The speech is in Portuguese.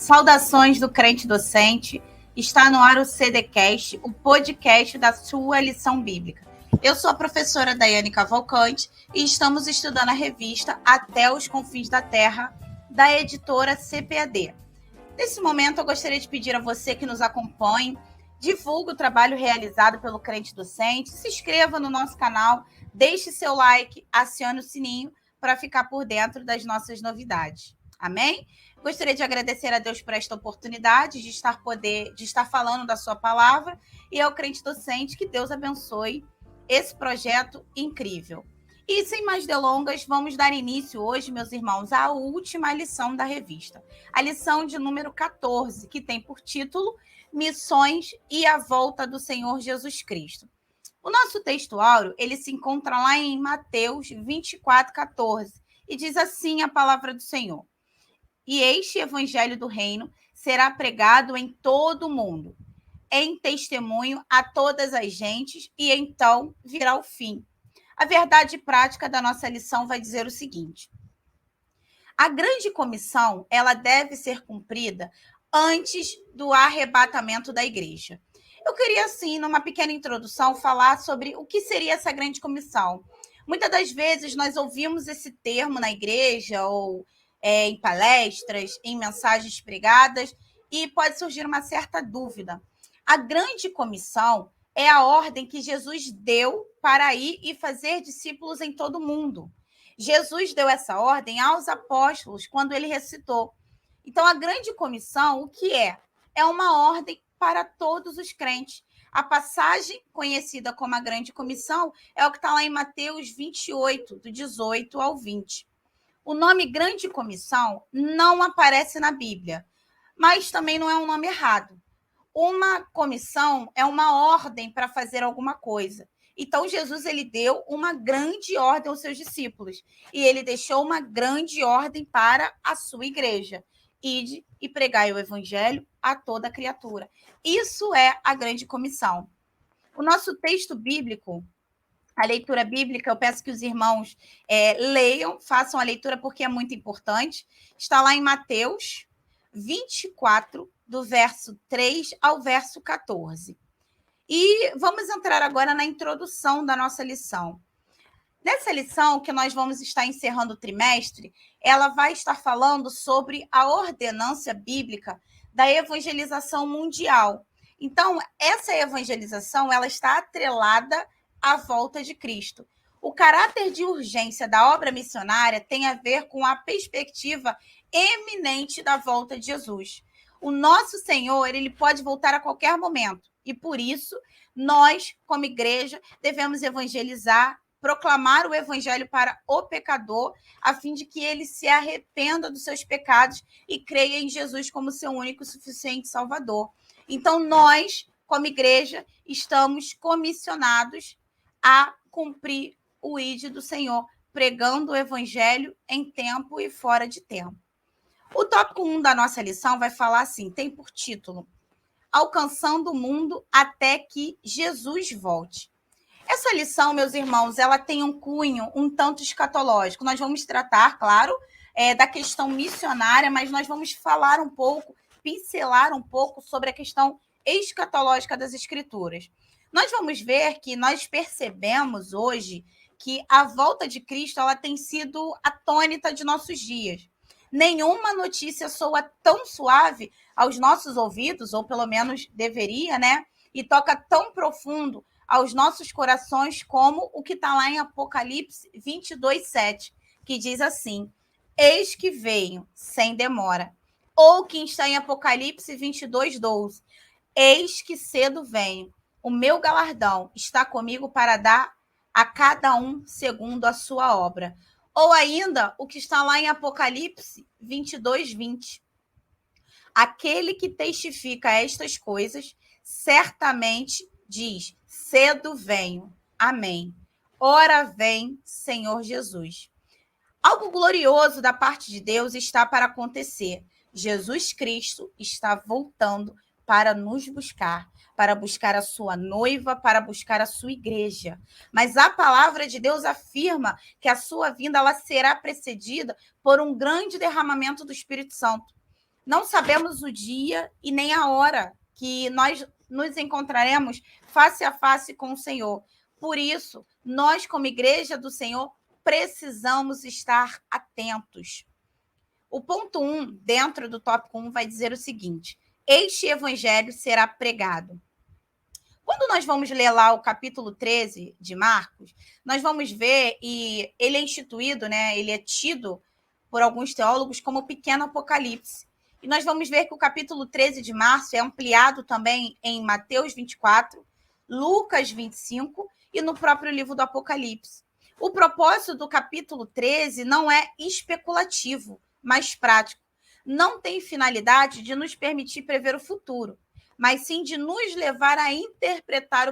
Saudações do crente docente. Está no ar o CDcast, o podcast da sua lição bíblica. Eu sou a professora Daiane Cavalcante e estamos estudando a revista Até os Confins da Terra, da editora CPAD. Nesse momento, eu gostaria de pedir a você que nos acompanhe, divulgue o trabalho realizado pelo crente docente, se inscreva no nosso canal, deixe seu like, acione o sininho para ficar por dentro das nossas novidades. Amém? Gostaria de agradecer a Deus por esta oportunidade de estar falando da sua palavra e ao crente docente que Deus abençoe esse projeto incrível. E sem mais delongas, vamos dar início hoje, meus irmãos, à última lição da revista. A lição de número 14, que tem por título Missões e a Volta do Senhor Jesus Cristo. O nosso texto áureo, ele se encontra lá em Mateus 24:14, e diz assim a palavra do Senhor. E este evangelho do reino será pregado em todo o mundo, em testemunho a todas as gentes, e então virá o fim. A verdade prática da nossa lição vai dizer o seguinte: a grande comissão, ela deve ser cumprida antes do arrebatamento da igreja. Eu queria, assim, numa pequena introdução, falar sobre o que seria essa grande comissão. Muitas das vezes nós ouvimos esse termo na igreja ou em palestras, em mensagens pregadas, e pode surgir uma certa dúvida. A grande comissão é a ordem que Jesus deu para ir e fazer discípulos em todo o mundo. Jesus deu essa ordem aos apóstolos quando ele ressuscitou. Então, a grande comissão, o que é? É uma ordem para todos os crentes. A passagem conhecida como a grande comissão é o que está lá em Mateus 28, do 18 ao 20. O nome grande comissão não aparece na Bíblia, mas também não é um nome errado. Uma comissão é uma ordem para fazer alguma coisa. Então, Jesus ele deu uma grande ordem aos seus discípulos. E ele deixou uma grande ordem para a sua igreja. Ide e pregai o evangelho a toda criatura. Isso é a grande comissão. O nosso texto bíblico, a leitura bíblica, eu peço que os irmãos leiam, façam a leitura porque é muito importante. Está lá em Mateus 24, do verso 3 ao verso 14. E vamos entrar agora na introdução da nossa lição. Nessa lição, que nós vamos estar encerrando o trimestre, ela vai estar falando sobre a ordenância bíblica da evangelização mundial. Então, essa evangelização ela está atrelada à volta de Cristo. O caráter de urgência da obra missionária tem a ver com a perspectiva eminente da volta de Jesus. O nosso Senhor, ele pode voltar a qualquer momento. E por isso, nós, como igreja, devemos evangelizar, proclamar o evangelho para o pecador, a fim de que ele se arrependa dos seus pecados e creia em Jesus como seu único e suficiente Salvador. Então, nós, como igreja, estamos comissionados a cumprir o ID do Senhor, pregando o evangelho em tempo e fora de tempo. O tópico 1 da nossa lição vai falar assim, tem por título Alcançando o mundo até que Jesus volte. Essa lição, meus irmãos, ela tem um cunho um tanto escatológico. Nós vamos tratar, claro, da questão missionária, mas nós vamos falar um pouco, pincelar um pouco sobre a questão escatológica das Escrituras. Nós vamos ver que nós percebemos hoje que a volta de Cristo ela tem sido a tônica de nossos dias. Nenhuma notícia soa tão suave aos nossos ouvidos, ou pelo menos deveria, né? E toca tão profundo aos nossos corações como o que está lá em Apocalipse 22:7, que diz assim: eis que venho sem demora. Ou que está em Apocalipse 22:12, eis que cedo venho. O meu galardão está comigo para dar a cada um segundo a sua obra. Ou ainda, o que está lá em Apocalipse 22:20. Aquele que testifica estas coisas, certamente diz, cedo venho. Amém. Ora vem, Senhor Jesus. Algo glorioso da parte de Deus está para acontecer. Jesus Cristo está voltando para nos buscar, para buscar a sua noiva, para buscar a sua igreja. Mas a palavra de Deus afirma que a sua vinda ela será precedida por um grande derramamento do Espírito Santo. Não sabemos o dia e nem a hora que nós nos encontraremos face a face com o Senhor. Por isso, nós, como igreja do Senhor, precisamos estar atentos. O ponto 1, dentro do tópico 1, vai dizer o seguinte: este evangelho será pregado. Quando nós vamos ler lá o capítulo 13 de Marcos, nós vamos ver, e ele é instituído, né? Ele é tido por alguns teólogos como o pequeno Apocalipse. E nós vamos ver que o capítulo 13 de Marcos é ampliado também em Mateus 24, Lucas 25 e no próprio livro do Apocalipse. O propósito do capítulo 13 não é especulativo, mas prático. Não tem finalidade de nos permitir prever o futuro, mas sim de nos levar a interpretar o